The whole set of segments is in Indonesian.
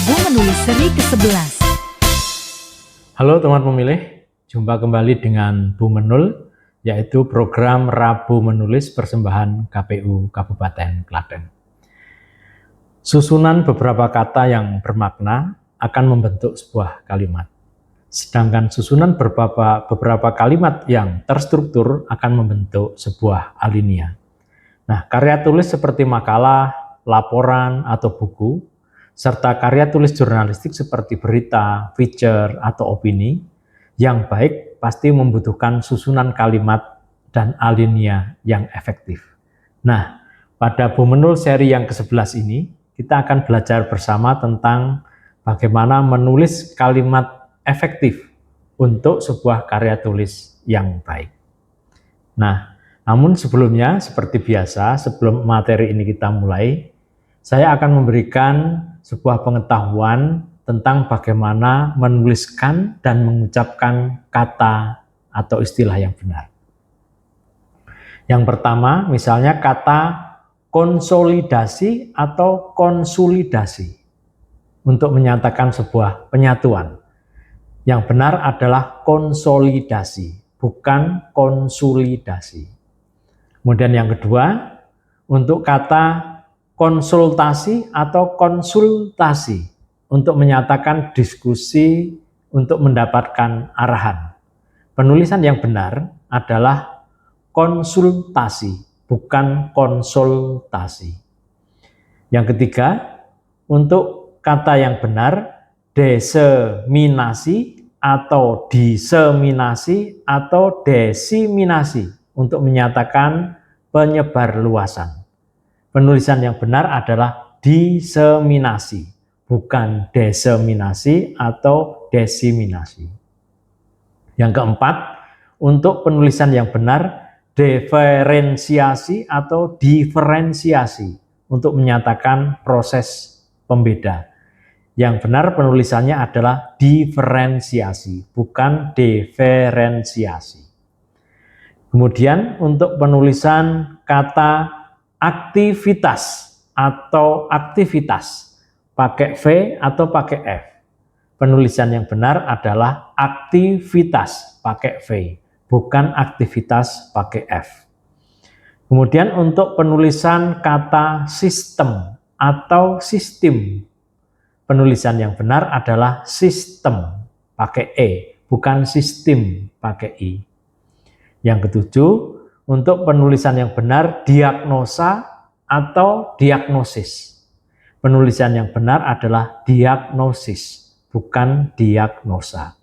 Rabu Menulis seri ke-11. Halo teman pemilih, jumpa kembali dengan Bu Menul, yaitu program Rabu Menulis persembahan KPU Kabupaten Klaten. Susunan beberapa kata yang bermakna akan membentuk sebuah kalimat. Sedangkan susunan beberapa kalimat yang terstruktur akan membentuk sebuah alinea. Nah, karya tulis seperti makalah, laporan, atau buku, serta karya tulis jurnalistik seperti berita, feature, atau opini, yang baik pasti membutuhkan susunan kalimat dan alinea yang efektif. Nah, pada Bu Menul seri yang ke-11 ini, kita akan belajar bersama tentang bagaimana menulis kalimat efektif untuk sebuah karya tulis yang baik. Nah, namun sebelumnya, seperti biasa, sebelum materi ini kita mulai, saya akan memberikan sebuah pengetahuan tentang bagaimana menuliskan dan mengucapkan kata atau istilah yang benar. Yang pertama, misalnya kata konsolidasi atau konsolidasi untuk menyatakan sebuah penyatuan. Yang benar adalah konsolidasi, bukan konsolidasi. Kemudian yang kedua, untuk kata konsultasi atau konsultasi untuk menyatakan diskusi untuk mendapatkan arahan. Penulisan yang benar adalah konsultasi, bukan konsultasi. Yang ketiga, untuk kata yang benar, diseminasi atau diseminasi atau desiminasi untuk menyatakan penyebarluasan. Penulisan yang benar adalah diseminasi, bukan deseminasi atau desiminasi. Yang keempat, untuk penulisan yang benar, diferensiasi atau diferensiasi untuk menyatakan proses pembeda. Yang benar penulisannya adalah diferensiasi, bukan diferensiasi. Kemudian untuk penulisan kata aktivitas atau aktivitas pakai V atau pakai F. Penulisan yang benar adalah aktivitas pakai V, bukan aktivitas pakai F. Kemudian untuk penulisan kata sistem atau sistem, penulisan yang benar adalah sistem pakai E, bukan sistem pakai I. Yang ketujuh, untuk penulisan yang benar, diagnosa atau diagnosis. Penulisan yang benar adalah diagnosis, bukan diagnosa.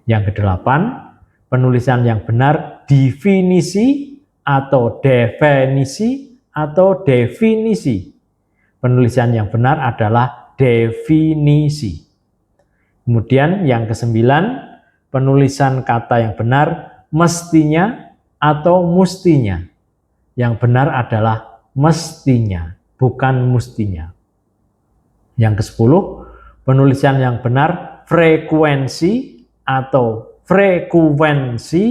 Yang kedelapan, penulisan yang benar, definisi atau definisi atau definisi. Penulisan yang benar adalah definisi. Kemudian yang kesembilan, penulisan kata yang benar, mestinya atau mustinya. Yang benar adalah mestinya, bukan mustinya. Yang ke-10, penulisan yang benar, frekuensi atau frekuensi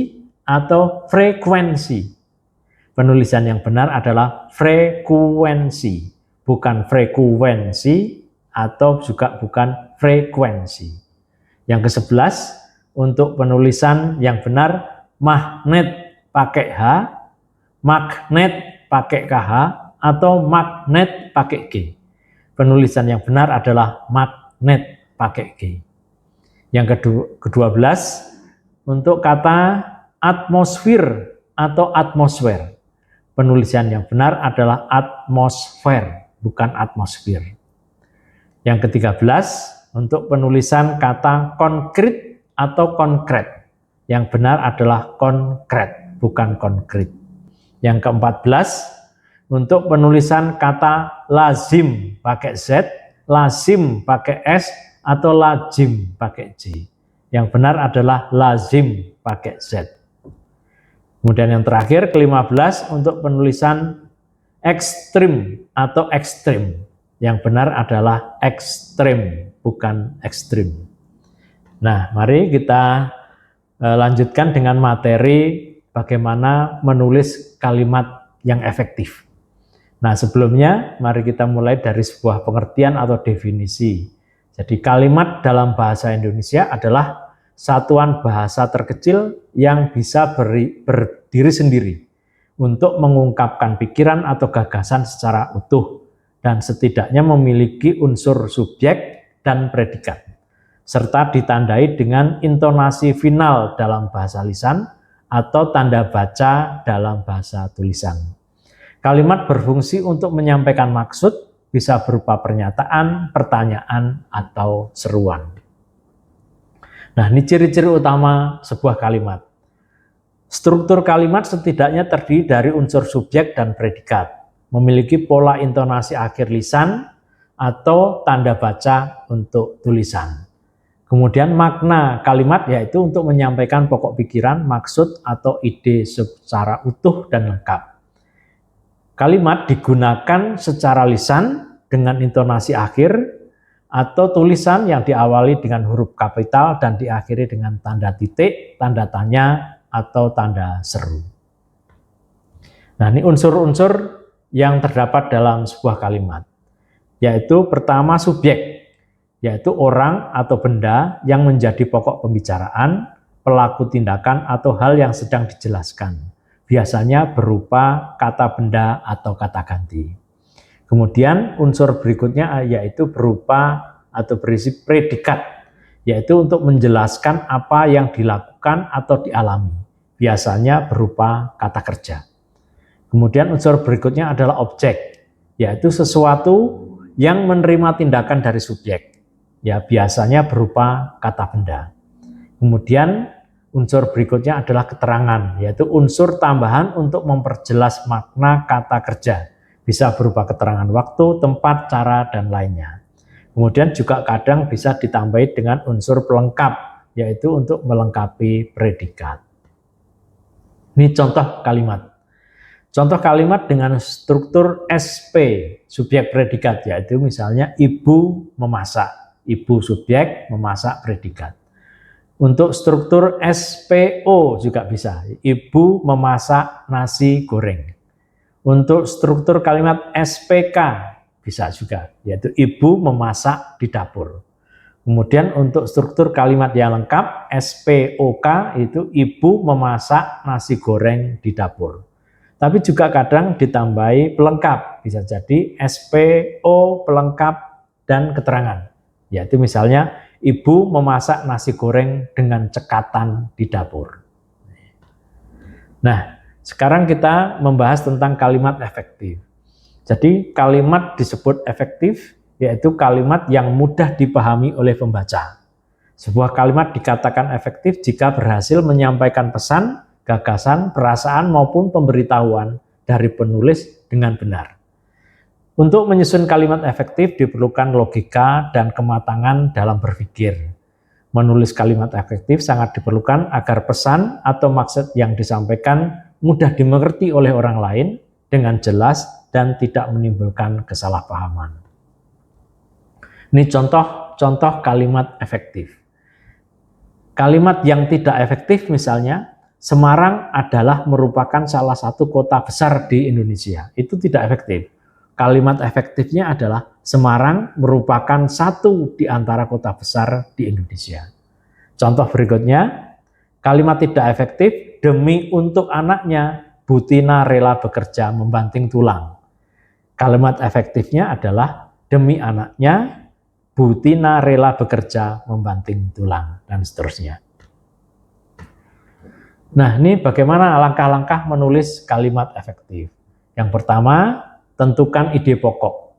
atau frekuensi. Penulisan yang benar adalah frekuensi, bukan frekuensi atau juga bukan frekuensi. Yang ke-11, untuk penulisan yang benar, magnet pakai H, magnet pakai KH, atau magnet pakai G. Penulisan yang benar adalah magnet pakai G. Yang ke-12, untuk kata atmosfer atau atmosfer. Penulisan yang benar adalah atmosfer, bukan atmosfer. Yang ke-13, untuk penulisan kata konkret atau konkret. Yang benar adalah konkret, bukan konkret. Yang ke-14, untuk penulisan kata lazim pakai Z, lazim pakai S, atau lazim pakai J. Yang benar adalah lazim pakai Z. Kemudian yang terakhir, ke-15, untuk penulisan ekstrim atau ekstrim. Yang benar adalah ekstrim, bukan ekstrim. Nah, mari kita lanjutkan dengan materi bagaimana menulis kalimat yang efektif. Nah, sebelumnya mari kita mulai dari sebuah pengertian atau definisi. Jadi kalimat dalam bahasa Indonesia adalah satuan bahasa terkecil yang bisa berdiri sendiri untuk mengungkapkan pikiran atau gagasan secara utuh dan setidaknya memiliki unsur subjek dan predikat, serta ditandai dengan intonasi final dalam bahasa lisan atau tanda baca dalam bahasa tulisan. Kalimat berfungsi untuk menyampaikan maksud, bisa berupa pernyataan, pertanyaan, atau seruan. Nah, ini ciri-ciri utama sebuah kalimat. Struktur kalimat setidaknya terdiri dari unsur subjek dan predikat, memiliki pola intonasi akhir lisan atau tanda baca untuk tulisan. Kemudian makna kalimat yaitu untuk menyampaikan pokok pikiran, maksud, atau ide secara utuh dan lengkap. Kalimat digunakan secara lisan dengan intonasi akhir atau tulisan yang diawali dengan huruf kapital dan diakhiri dengan tanda titik, tanda tanya, atau tanda seru. Nah, ini unsur-unsur yang terdapat dalam sebuah kalimat. Yaitu pertama subjek, yaitu orang atau benda yang menjadi pokok pembicaraan, pelaku tindakan atau hal yang sedang dijelaskan. Biasanya berupa kata benda atau kata ganti. Kemudian unsur berikutnya yaitu berupa atau berisi predikat, yaitu untuk menjelaskan apa yang dilakukan atau dialami. Biasanya berupa kata kerja. Kemudian unsur berikutnya adalah objek, yaitu sesuatu yang menerima tindakan dari subjek. Ya, biasanya berupa kata benda. Kemudian unsur berikutnya adalah keterangan, yaitu unsur tambahan untuk memperjelas makna kata kerja. Bisa berupa keterangan waktu, tempat, cara, dan lainnya. Kemudian juga kadang bisa ditambahi dengan unsur pelengkap, yaitu untuk melengkapi predikat. Ini contoh kalimat. Contoh kalimat dengan struktur SP, subjek predikat, yaitu misalnya ibu memasak. Ibu subjek, memasak predikat. Untuk struktur SPO juga bisa, ibu memasak nasi goreng. Untuk struktur kalimat SPK bisa juga, yaitu ibu memasak di dapur. Kemudian untuk struktur kalimat yang lengkap, SPOK itu ibu memasak nasi goreng di dapur. Tapi juga kadang ditambahi pelengkap, bisa jadi SPO pelengkap dan keterangan. Yaitu misalnya ibu memasak nasi goreng dengan cekatan di dapur. Nah, sekarang kita membahas tentang kalimat efektif. Jadi kalimat disebut efektif, yaitu kalimat yang mudah dipahami oleh pembaca. Sebuah kalimat dikatakan efektif jika berhasil menyampaikan pesan, gagasan, perasaan maupun pemberitahuan dari penulis dengan benar. Untuk menyusun kalimat efektif diperlukan logika dan kematangan dalam berpikir. Menulis kalimat efektif sangat diperlukan agar pesan atau maksud yang disampaikan mudah dimengerti oleh orang lain dengan jelas dan tidak menimbulkan kesalahpahaman. Ini contoh kalimat efektif. Kalimat yang tidak efektif misalnya, Semarang adalah merupakan salah satu kota besar di Indonesia. Itu tidak efektif. Kalimat efektifnya adalah Semarang merupakan satu di antara kota besar di Indonesia. Contoh berikutnya, kalimat tidak efektif, demi untuk anaknya, Butina rela bekerja membanting tulang. Kalimat efektifnya adalah demi anaknya, Butina rela bekerja membanting tulang, dan seterusnya. Nah, ini bagaimana langkah-langkah menulis kalimat efektif. Yang pertama, tentukan ide pokok.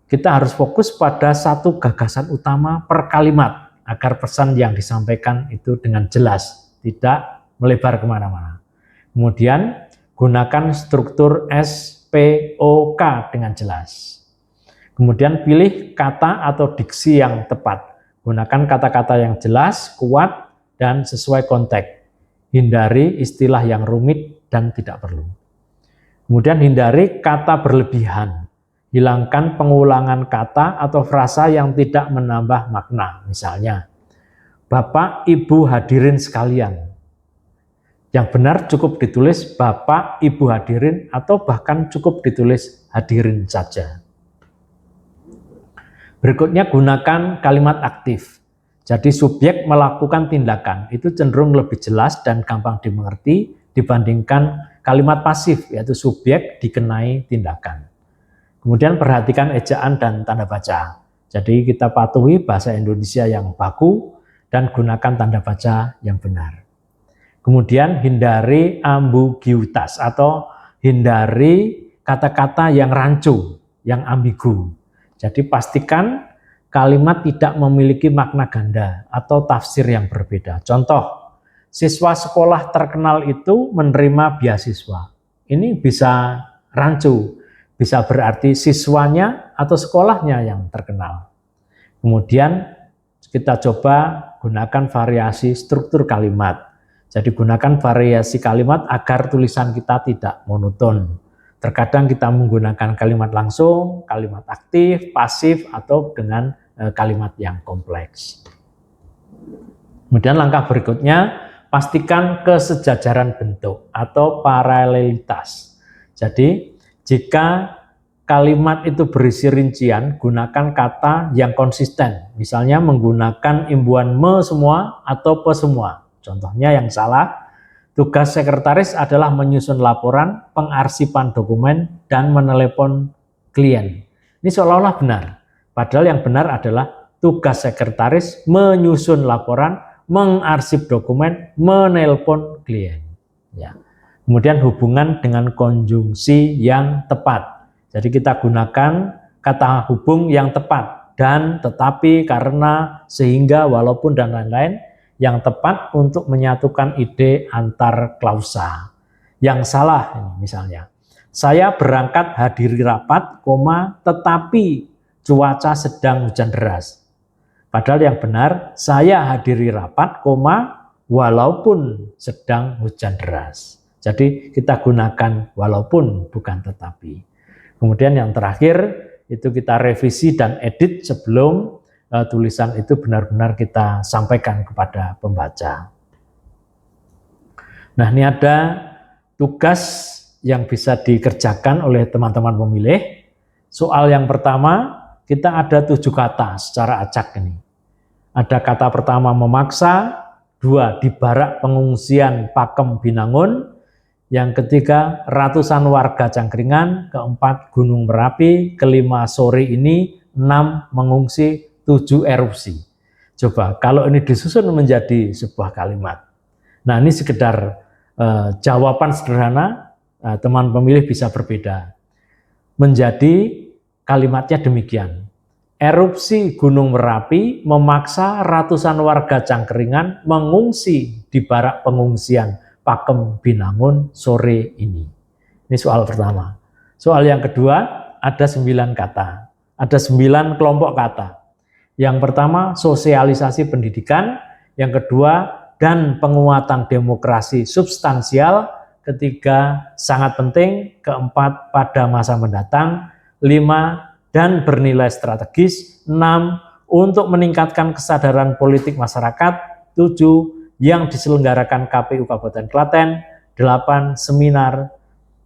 Kita harus fokus pada satu gagasan utama per kalimat agar pesan yang disampaikan itu dengan jelas, tidak melebar kemana-mana. Kemudian gunakan struktur SPOK dengan jelas. Kemudian pilih kata atau diksi yang tepat. Gunakan kata-kata yang jelas, kuat, dan sesuai konteks. Hindari istilah yang rumit dan tidak perlu. Kemudian hindari kata berlebihan. Hilangkan pengulangan kata atau frasa yang tidak menambah makna. Misalnya, Bapak, Ibu hadirin sekalian. Yang benar cukup ditulis Bapak, Ibu hadirin atau bahkan cukup ditulis hadirin saja. Berikutnya gunakan kalimat aktif. Jadi subjek melakukan tindakan itu cenderung lebih jelas dan gampang dimengerti dibandingkan kalimat pasif, yaitu subjek dikenai tindakan. Kemudian perhatikan ejaan dan tanda baca. Jadi kita patuhi bahasa Indonesia yang baku dan gunakan tanda baca yang benar. Kemudian hindari ambiguitas atau hindari kata-kata yang rancu, yang ambigu. Jadi pastikan kalimat tidak memiliki makna ganda atau tafsir yang berbeda. Contoh, siswa sekolah terkenal itu menerima beasiswa. Ini bisa rancu, bisa berarti siswanya atau sekolahnya yang terkenal. Kemudian kita coba gunakan variasi struktur kalimat. Jadi gunakan variasi kalimat agar tulisan kita tidak monoton. Terkadang kita menggunakan kalimat langsung, kalimat aktif, pasif, atau dengan kalimat yang kompleks. Kemudian langkah berikutnya, pastikan kesejajaran bentuk atau paralelitas. Jadi jika kalimat itu berisi rincian, gunakan kata yang konsisten. Misalnya menggunakan imbuhan me semua atau pe semua. Contohnya yang salah, tugas sekretaris adalah menyusun laporan, pengarsipan dokumen, dan menelepon klien. Ini seolah-olah benar. Padahal yang benar adalah tugas sekretaris menyusun laporan, mengarsip dokumen, menelpon klien. Ya. Kemudian hubungan dengan konjungsi yang tepat. Jadi kita gunakan kata hubung yang tepat. Dan, tetapi, karena, sehingga, walaupun, dan lain-lain yang tepat untuk menyatukan ide antar klausa. Yang salah ini misalnya, saya berangkat hadiri rapat, tetapi cuaca sedang hujan deras. Padahal yang benar, saya hadiri rapat, walaupun sedang hujan deras. Jadi kita gunakan walaupun, bukan tetapi. Kemudian yang terakhir, itu kita revisi dan edit sebelum tulisan itu benar-benar kita sampaikan kepada pembaca. Nah, ini ada tugas yang bisa dikerjakan oleh teman-teman pemilih. Soal yang pertama, kita ada 7 kata secara acak ini. Ada kata pertama memaksa, 2 di barak pengungsian Pakem Binangun, yang ketiga ratusan warga Cangkringan, keempat Gunung Merapi, kelima sore ini, 6 mengungsi, 7 erupsi. Coba kalau ini disusun menjadi sebuah kalimat. Nah, ini sekedar jawaban sederhana, teman pemilih bisa berbeda. Menjadi kalimatnya demikian. Erupsi Gunung Merapi memaksa ratusan warga Cangkringan mengungsi di barak pengungsian Pakem Binangun sore ini. Ini soal pertama. Soal yang kedua, ada 9 kata. Ada 9 kelompok kata. Yang pertama, sosialisasi pendidikan. Yang kedua, dan penguatan demokrasi substansial. Ketiga, sangat penting. Keempat, pada masa mendatang. 5, dan bernilai strategis. 6, untuk meningkatkan kesadaran politik masyarakat. 7, yang diselenggarakan KPU Kabupaten Klaten. 8, seminar.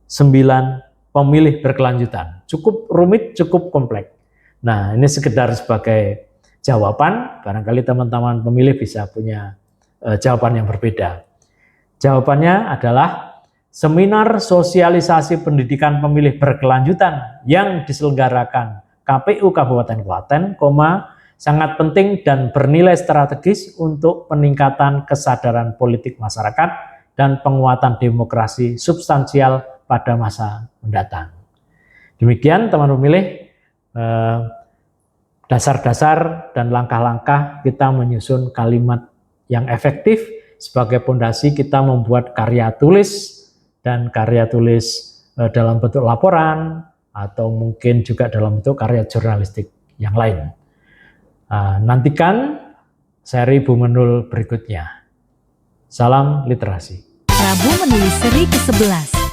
9, pemilih berkelanjutan. Cukup rumit, cukup kompleks. Nah, ini sekedar sebagai jawaban, barangkali teman-teman pemilih bisa punya jawaban yang berbeda. Jawabannya adalah seminar sosialisasi pendidikan pemilih berkelanjutan yang diselenggarakan KPU Kabupaten Klaten, sangat penting dan bernilai strategis untuk peningkatan kesadaran politik masyarakat dan penguatan demokrasi substansial pada masa mendatang. Demikian teman pemilih, dasar-dasar dan langkah-langkah kita menyusun kalimat yang efektif sebagai fondasi kita membuat karya tulis dan karya tulis dalam bentuk laporan atau mungkin juga dalam bentuk karya jurnalistik yang lain. Nantikan seri Bu Menul berikutnya. Salam literasi. Rabu menulis seri ke-11.